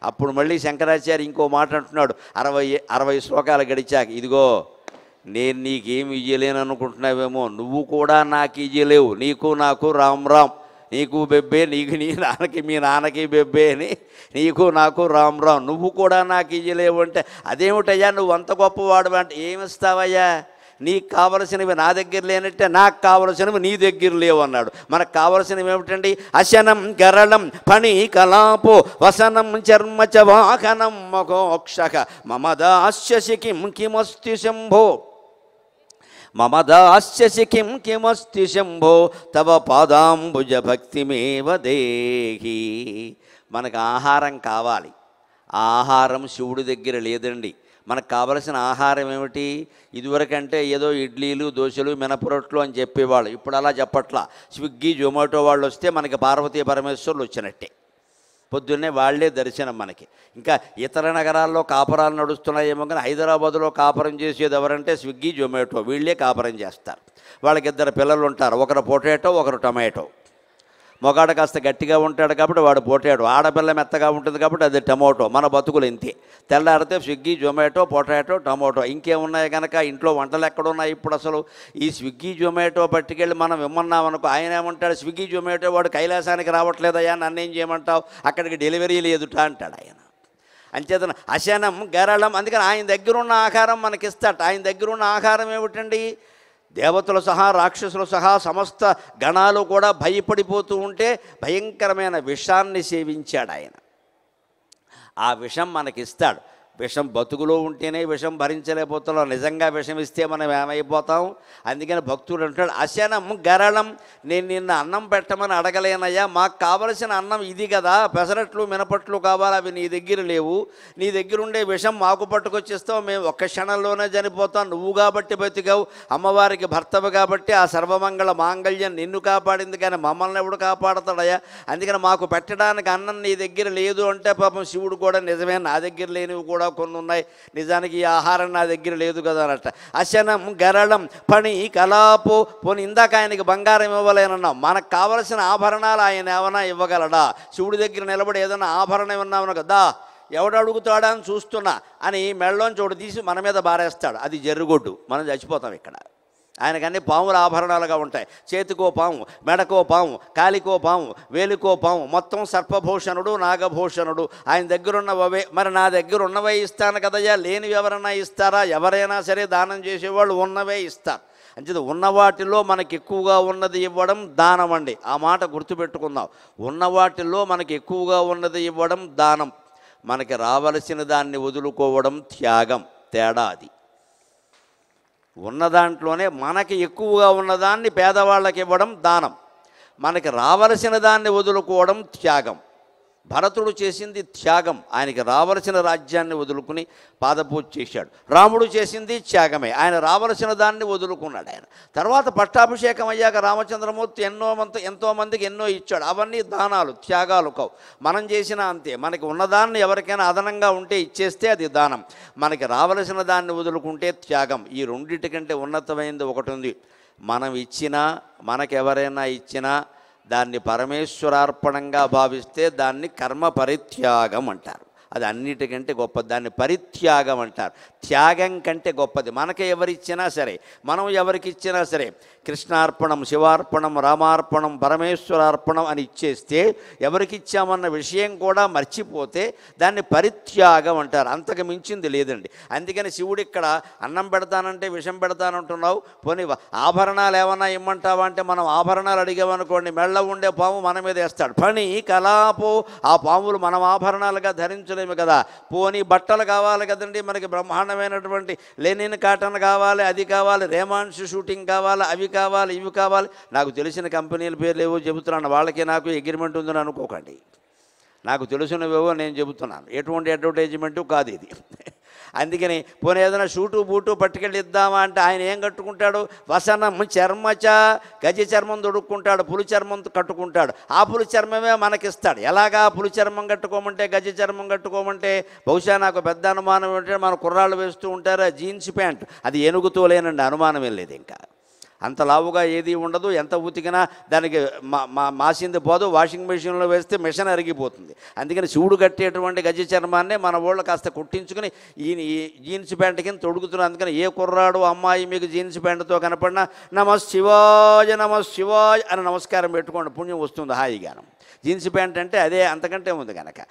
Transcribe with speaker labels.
Speaker 1: అప్పుడు మళ్ళీ శంకరాచార్య ఇంకో మాట అంటున్నాడు 60 శ్లోకాలు గడిచాక, ఇదిగో నేను నీకేమి ఇయ్యలేను అనుకుంటున్నావేమో, నువ్వు కూడా నాకు ఇయ్యలేవు, నీకు నాకు రామ్ రామ్, నీకు బెబ్బే, నీకు నీ నాన్నకి మీ నాన్నకి బెబ్బే అని, నీకు నాకు రామ్ రామ్, నువ్వు కూడా నాకు ఇయ్యలేవు అంటే, అదేమిటయ్యా నువ్వు అంత గొప్పవాడు అంటే, ఏమిస్తావయ్యా, నీకు కావలసినవి నా దగ్గర లేనట్టే నాకు కావలసినవి నీ దగ్గర లేవు అన్నాడు. మనకు కావలసినవి ఏమిటండి? అశనం గరళం పణి కలాపో వసనం చర్మచ వాహనం మోక్షక మమదాస్యసి కిం కిమస్తి శంభో, మమదాస్యసి కిం కిమస్తి శంభో తవ పాదాంబుజ భక్తిమేవ దేహి. మనకు ఆహారం కావాలి, ఆహారం శివుడి దగ్గర లేదండి. మనకు కావలసిన ఆహారం ఏమిటి? ఇదివరకంటే ఏదో ఇడ్లీలు దోశలు మినపరొట్లు అని చెప్పేవాళ్ళు, ఇప్పుడు అలా చెప్పట్లా. స్విగ్గీ జొమాటో వాళ్ళు వస్తే మనకి పార్వతీ పరమేశ్వరులు వచ్చినట్టే, పొద్దున్నే వాళ్లే దర్శనం మనకి. ఇంకా ఇతర నగరాల్లో కాపురాలు నడుస్తున్నాయేమో కానీ హైదరాబాదులో కాపురం చేసేది ఎవరంటే స్విగ్గీ జొమాటో, వీళ్ళే కాపురం చేస్తారు. వాళ్ళకి 2 పిల్లలు ఉంటారు, ఒకరు పొటాటో ఒకరు టమాటో. మొగాడు కాస్త గట్టిగా ఉంటాడు కాబట్టి వాడు పొటాటో, ఆడపిల్ల మెత్తగా ఉంటుంది కాబట్టి అది టమోటో. మన బతుకులు ఇంతే, తెల్లారితే స్విగ్గీ జొమాటో పొటాటో టమోటో. ఇంకేమున్నాయి కనుక ఇంట్లో వంటలు ఎక్కడున్నాయి ఇప్పుడు అసలు? ఈ స్విగ్గీ జొమాటో పట్టుకెళ్ళి మనం ఇమ్మన్నామనుకో, ఆయన ఏమంటాడు, స్విగ్గీ జొమాటో వాడు కైలాసానికి రావట్లేదయ్యా, నన్నేం చేయమంటావు, అక్కడికి డెలివరీ లేదుట అంటాడు ఆయన. అంచేతన అశనం గరళం, అందుకని ఆయన దగ్గరున్న ఆహారం మనకిస్తాట. ఆయన దగ్గరున్న ఆహారం ఏమిటండి? దేవతలు సహా రాక్షసులు సహా సమస్త గణాలు కూడా భయపడిపోతూ ఉంటే భయంకరమైన విషాన్ని సేవించాడు ఆయన. ఆ విషం మనకిస్తాడు. విషం బతుకులో ఉంటేనే విషం భరించలేకపోతున్నాం, నిజంగా విషం ఇస్తే మనం ఏమైపోతాం? అందుకని భక్తుడు అంటాడు అశనం గరళం, నేను నిన్న అన్నం పెట్టమని అడగలేనయ్యా, మాకు కావలసిన అన్నం ఇది కదా, పెసరట్లు మినపట్లు కావాలి, అవి నీ దగ్గర లేవు, నీ దగ్గర ఉండే విషం మాకు పట్టుకొచ్చిస్తావు, మేము ఒక్క క్షణంలోనే చనిపోతాం, నువ్వు కాబట్టి బతికావు, అమ్మవారికి భర్తవు కాబట్టి ఆ సర్వమంగళ మాంగళ్యం నిన్ను కాపాడింది కానీ మమ్మల్ని ఎవడు కాపాడతాడయ్యా, అందుకని మాకు పెట్టడానికి అన్నం నీ దగ్గర లేదు అంటే పాపం శివుడు కూడా నిజమే, నా దగ్గర లేనివి కూడా కొన్ని ఉన్నాయి, నిజానికి ఈ ఆహారం నా దగ్గర లేదు కదా అన్నట్ట. అశనం గరళం పణి కలాపో, పోనీ ఇందాక ఆయనకి బంగారం ఇవ్వలేనన్నాం, మనకు కావలసిన ఆభరణాలు ఆయన ఏమైనా ఇవ్వగలడా? శివుడి దగ్గర నిలబడి ఏదైనా ఆభరణం ఇవ్వన్నామను కదా, ఎవడు అడుగుతాడా అని చూస్తున్నా అని మెళ్ళలోంచి ఒకటి తీసి మన మీద బారేస్తాడు, అది జర్రుగొడ్డు, మనం చచ్చిపోతాం ఇక్కడ. ఆయనకన్నీ పాముల ఆభరణాలుగా ఉంటాయి, చేతికో పాము, మెడకో పాము, కాలికో పాము, వేలికో పాము, మొత్తం సర్పభూషణుడు నాగభూషణుడు. ఆయన దగ్గరున్నవే, మరి నా దగ్గర ఉన్నవే ఇస్తాను కదయ్యా, లేనివి ఎవరైనా ఇస్తారా? ఎవరైనా సరే దానం చేసేవాళ్ళు ఉన్నవే ఇస్తారు. అంచేది ఉన్న వాటిలో మనకి ఎక్కువగా ఉన్నది ఇవ్వడం దానం అండి. ఆ మాట గుర్తుపెట్టుకుందాం, ఉన్న వాటిల్లో మనకి ఎక్కువగా ఉన్నది ఇవ్వడం దానం, మనకి రావలసిన దాన్ని వదులుకోవడం త్యాగం. తేడా అది. ఉన్న దాంట్లోనే మనకి ఎక్కువగా ఉన్నదాన్ని పేదవాళ్ళకి ఇవ్వడం దానం, మనకి రావలసిన దాన్ని వదులుకోవడం త్యాగం. భరతుడు చేసింది త్యాగం, ఆయనకి రావలసిన రాజ్యాన్ని వదులుకుని పాదపూజ చేశాడు. రాముడు చేసింది త్యాగమే, ఆయన రావలసిన దాన్ని వదులుకున్నాడు. ఆయన తర్వాత పట్టాభిషేకం అయ్యాక రామచంద్రమూర్తి ఎంతోమందికి ఎన్నో ఇచ్చాడు, అవన్నీ దానాలు త్యాగాలు కావు. మనం చేసినా అంతే, మనకి ఉన్నదాన్ని ఎవరికైనా అదనంగా ఉంటే ఇచ్చేస్తే అది దానం, మనకి రావలసిన దాన్ని వదులుకుంటే త్యాగం. ఈ రెండింటికంటే ఉన్నతమైనది ఒకటి ఉంది, మనం ఇచ్చినా మనకెవరైనా ఇచ్చినా దాన్ని పరమేశ్వరార్పణంగా భావిస్తే దాన్ని కర్మ పరిత్యాగం అంటారు. అది అన్నిటికంటే గొప్పది, దాన్ని పరిత్యాగం అంటారు. త్యాగం కంటే గొప్పది. మనకి ఎవరిచ్చినా సరే, మనం ఎవరికి ఇచ్చినా సరే, కృష్ణార్పణం, శివార్పణం, రామార్పణం, పరమేశ్వరార్పణం అని ఇచ్చేస్తే ఎవరికి ఇచ్చామన్న విషయం కూడా మర్చిపోతే దాన్ని పరిత్యాగం అంటారు. అంతకు మించింది లేదండి. అందుకని శివుడు ఇక్కడ అన్నం పెడతానంటే విషం పెడతానంటున్నావు, పోనీ ఆభరణాలు ఏమన్నా ఇమ్మంటావా అంటే మనం ఆభరణాలు అడిగామనుకోండి, మెళ్ళ ఉండే పాము మన మీద వేస్తాడు. పని కలాపో, ఆ పాములు మనం ఆభరణాలుగా ధరించలేము కదా. పోనీ బట్టలు కావాలి కదండి మనకి, బ్రహ్మాండమైనటువంటి లెనిన్ కాటన్ కావాలి, అది కావాలి, రేమాన్స్ షూటింగ్ కావాలి, అవి కావాలి, ఇవి కావాలి. నాకు తెలిసిన కంపెనీల పేర్లు ఏవో చెబుతున్నాను, వాళ్ళకి నాకు అగ్రిమెంట్ ఉందని అనుకోకండి, నాకు తెలిసినవేవో నేను చెబుతున్నాను, ఎటువంటి అడ్వర్టైజ్మెంటు కాదు ఇది. అందుకని పోనీ ఏదైనా షూటు బూటు పట్టుకెళ్ళి ఇద్దామా అంటే ఆయన ఏం కట్టుకుంటాడు? వసనం చర్మచ, గజ చర్మం దొడుక్కుంటాడు, పులి చర్మం కట్టుకుంటాడు. ఆ పులి చర్మమే మనకిస్తాడు. ఎలాగా పులి చర్మం కట్టుకోమంటే, గజ చర్మం కట్టుకోమంటే? బహుశా నాకు పెద్ద అనుమానం ఏంటంటే మన కుర్రాళ్ళు వేస్తూ ఉంటారు జీన్స్ ప్యాంట్, అది ఏనుగుతో లేనండి, అనుమానం వెళ్ళేది. ఇంకా అంత లావుగా ఏది ఉండదు. ఎంత ఉతికినా దానికి మాసింది పోదు. వాషింగ్ మెషిన్లో వేస్తే మిషన్ అరిగిపోతుంది. అందుకని శివుడు కట్టేటువంటి గజ చర్మాన్నే మన వాళ్ళు కాస్త కుట్టించుకుని ఈ జీన్స్ ప్యాంట్ కింద తొడుగుతున్నారు. అందుకని ఏ కుర్రాడు అమ్మాయి మీకు జీన్స్ ప్యాంటుతో కనపడినా నమ శివాయ అని నమస్కారం పెట్టుకోండి, పుణ్యం వస్తుంది హాయిగాను. జీన్స్ ప్యాంట్ అంటే అదే, అంతకంటే ఉంది కనుక.